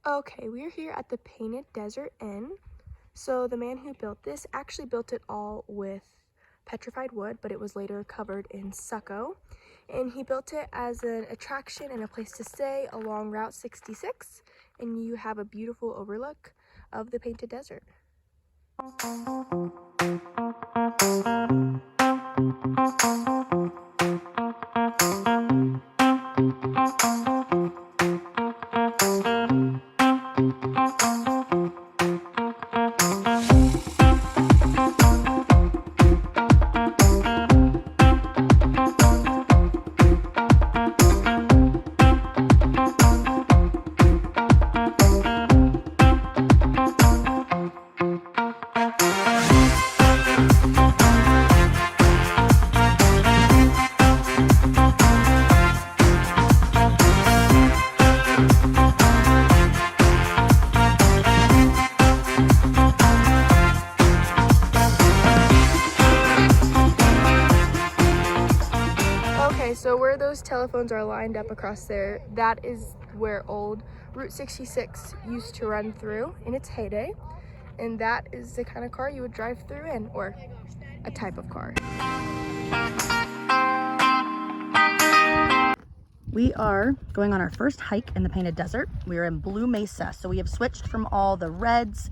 Okay, we're here at the Painted Desert Inn. So the man who built this actually built it all with petrified wood, but it was later covered in stucco. And he built it as an attraction and a place to stay along Route 66. And you have a beautiful overlook of the Painted Desert. Okay, so where those telephones are lined up across there, that is where old Route 66 used to run through in its heyday. And that is the kind of car you would drive through in, or a type of car. We are going on our first hike in the Painted Desert. We are in Blue Mesa, so we have switched from all the reds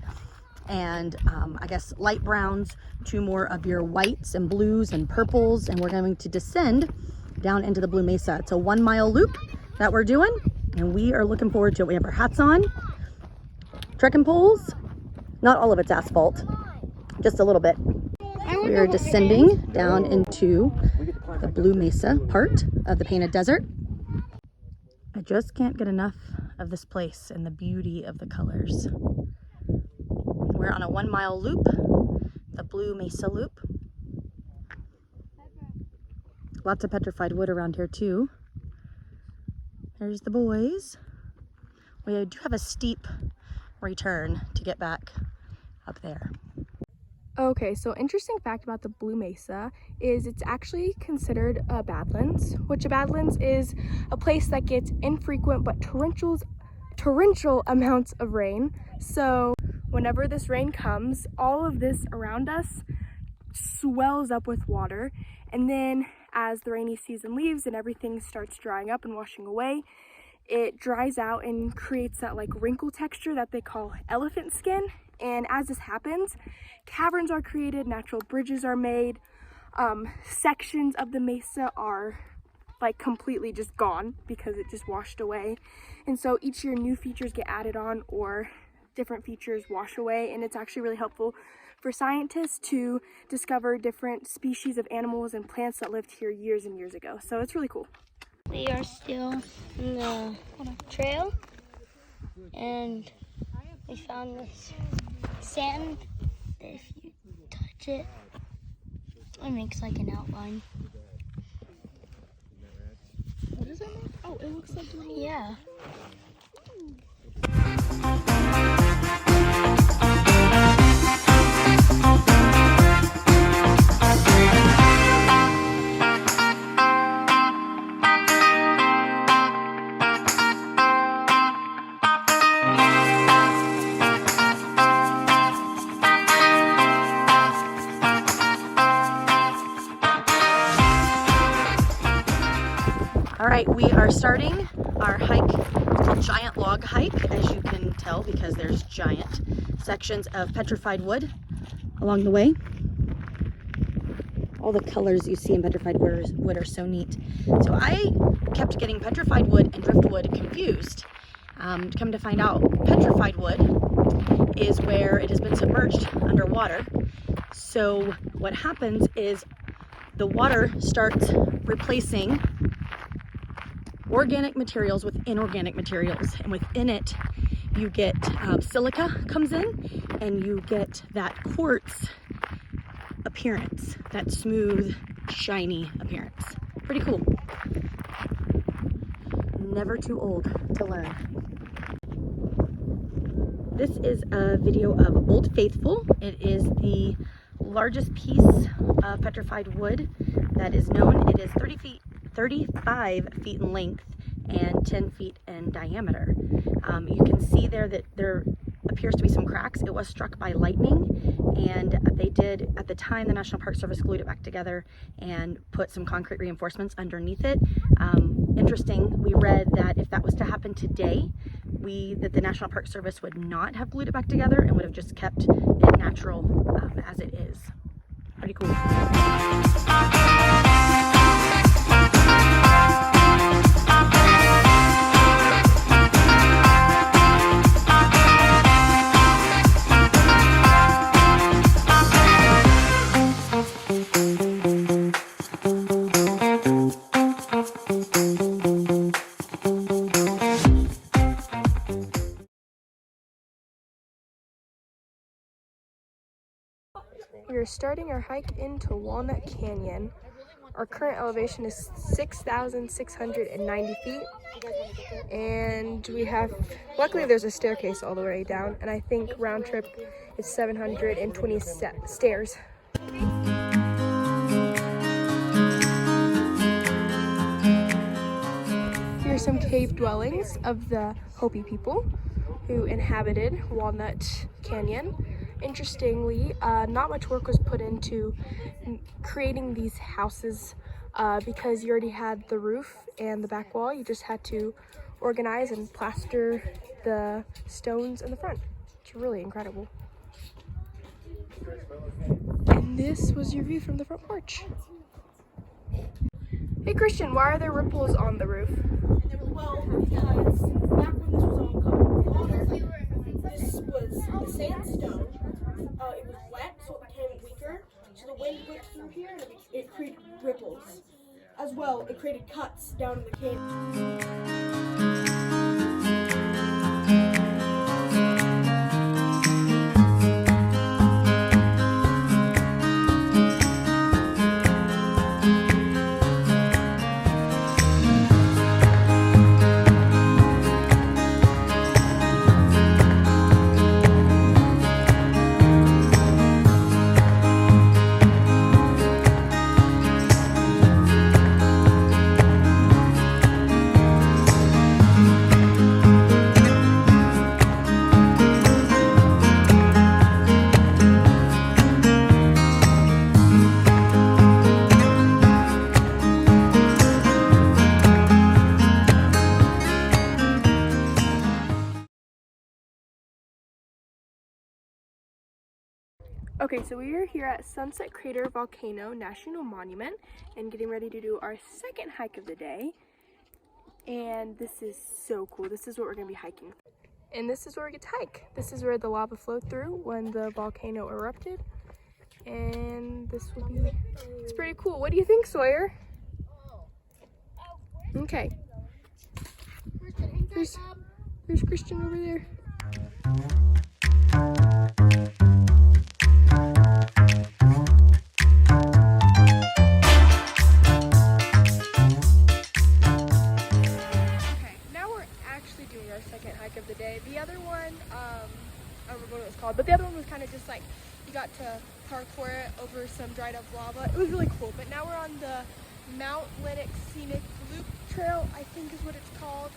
and I guess light browns to more of your whites and blues and purples, and we're going to descend down into the Blue Mesa. It's a 1 mile loop that we're doing, and we are looking forward to it. We have our hats on, trekking poles. Not all of it's asphalt, just a little bit. We are descending down into the Blue Mesa part of the Painted Desert. I just can't get enough of this place and the beauty of the colors. We're on a 1 mile loop, the Blue Mesa loop. Lots of petrified wood around here too. There's the boys. We do have a steep return to get back up there. Okay, so interesting fact about the Blue Mesa is it's actually considered a badlands, which a badlands is a place that gets infrequent but torrential amounts of rain. So whenever this rain comes, all of this around us swells up with water, and then as the rainy season leaves and everything starts drying up and washing away, it dries out and creates that like wrinkle texture that they call elephant skin. And as this happens, caverns are created, natural bridges are made, sections of the mesa are like completely just gone because it just washed away. And so each year new features get added on or different features wash away, and it's actually really helpful for scientists to discover different species of animals and plants that lived here years and years ago. So it's really cool. We are still in the trail, and we found this sand that if you touch it, it makes like an outline. What does that mean? Oh, it looks like little... Yeah. All right, we are starting our hike. It's called Giant Log Hike, as you can tell, because there's giant sections of petrified wood along the way. All the colors you see in petrified wood are so neat. So I kept getting petrified wood and driftwood confused. Come to find out, petrified wood is where it has been submerged underwater. So what happens is the water starts replacing organic materials with inorganic materials, and within it you get silica comes in, and you get that quartz appearance, that smooth, shiny appearance. Pretty cool. Never too old to learn. This is a video of Old Faithful. It is the largest piece of petrified wood that is known. It is 35 feet in length and 10 feet in diameter. You can see there that there appears to be some cracks. It was struck by lightning, and they did, at the time, the National Park Service glued it back together and put some concrete reinforcements underneath it. Interesting, we read that if that was to happen today, that the National Park Service would not have glued it back together and would have just kept it natural as it is. Pretty cool. We are starting our hike into Walnut Canyon. Our current elevation is 6,690 feet, and we have, luckily there's a staircase all the way down, and I think round trip is 720 stairs. Here are some cave dwellings of the Hopi people who inhabited Walnut Canyon. Interestingly, not much work was put into creating these houses because you already had the roof and the back wall. You just had to organize and plaster the stones in the front. It's really incredible. And this was your view from the front porch. Hey Christian, why are there ripples on the roof? Well, because back when this was all covered with water, this was the sandstone. It was wet, so it became weaker. So the wind went through here, and it created ripples. As well, it created cuts down in the canyon. Okay, so we are here at Sunset Crater Volcano National Monument and getting ready to do our second hike of the day. And this is so cool. This is what we're going to be hiking. And this is where we get to hike. This is where the lava flowed through when the volcano erupted. And this will be, it's pretty cool. What do you think, Sawyer? Okay. There's Christian over there. Of the day. The other one, I don't remember what it was called, but the other one was kind of just like you got to parkour it over some dried up lava. It was really cool. But now we're on the Mount Lennox Scenic Loop Trail, I think is what it's called.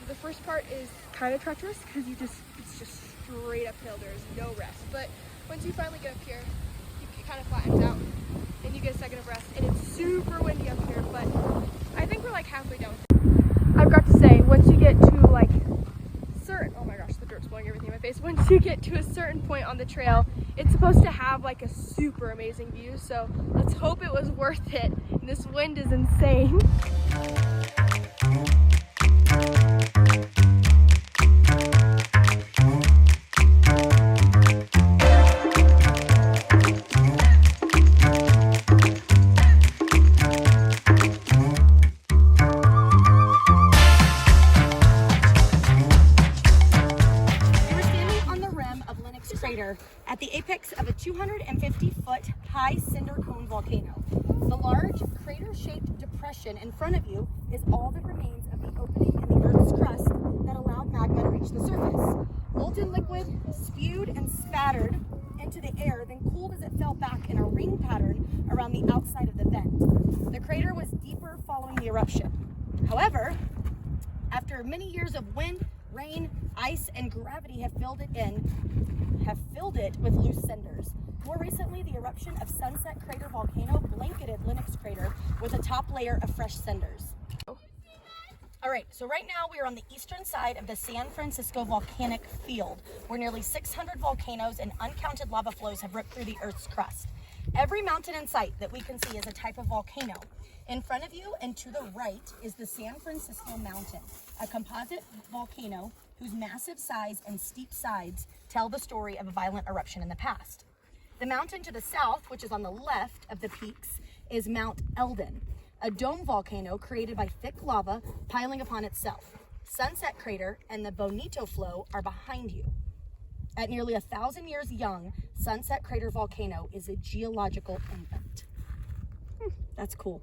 The first part is kind of treacherous because it's just straight uphill. There's no rest. But once you finally get up here, it kind of flattens out and you get a second of rest. And it's super windy up here, but I think we're like halfway down. I've got to say, once you get to like oh my gosh, the dirt's blowing everything in my face. Once you get to a certain point on the trail, it's supposed to have like a super amazing view, so let's hope it was worth it. And this wind is insane. At the apex of a 250-foot high cinder cone volcano. The large crater-shaped depression in front of you is all that remains of the opening in the Earth's crust that allowed magma to reach the surface. Molten liquid spewed and spattered into the air, then cooled as it fell back in a ring pattern around the outside of the vent. The crater was deeper following the eruption. However, after many years of wind, rain, ice, and gravity have filled it with loose cinders. More recently, the eruption of Sunset Crater volcano blanketed Lenox Crater with a top layer of fresh cinders. All right, so right now we are on the eastern side of the San Francisco volcanic field, where nearly 600 volcanoes and uncounted lava flows have ripped through the Earth's crust. Every mountain in sight that we can see is a type of volcano. In front of you and to the right is the San Francisco Mountain, a composite volcano whose massive size and steep sides tell the story of a violent eruption in the past. The mountain to the south, which is on the left of the peaks, is Mount Eldon, a dome volcano created by thick lava piling upon itself. Sunset Crater and the Bonito Flow are behind you. At nearly 1,000 years young, Sunset Crater volcano is a geological infant. That's cool.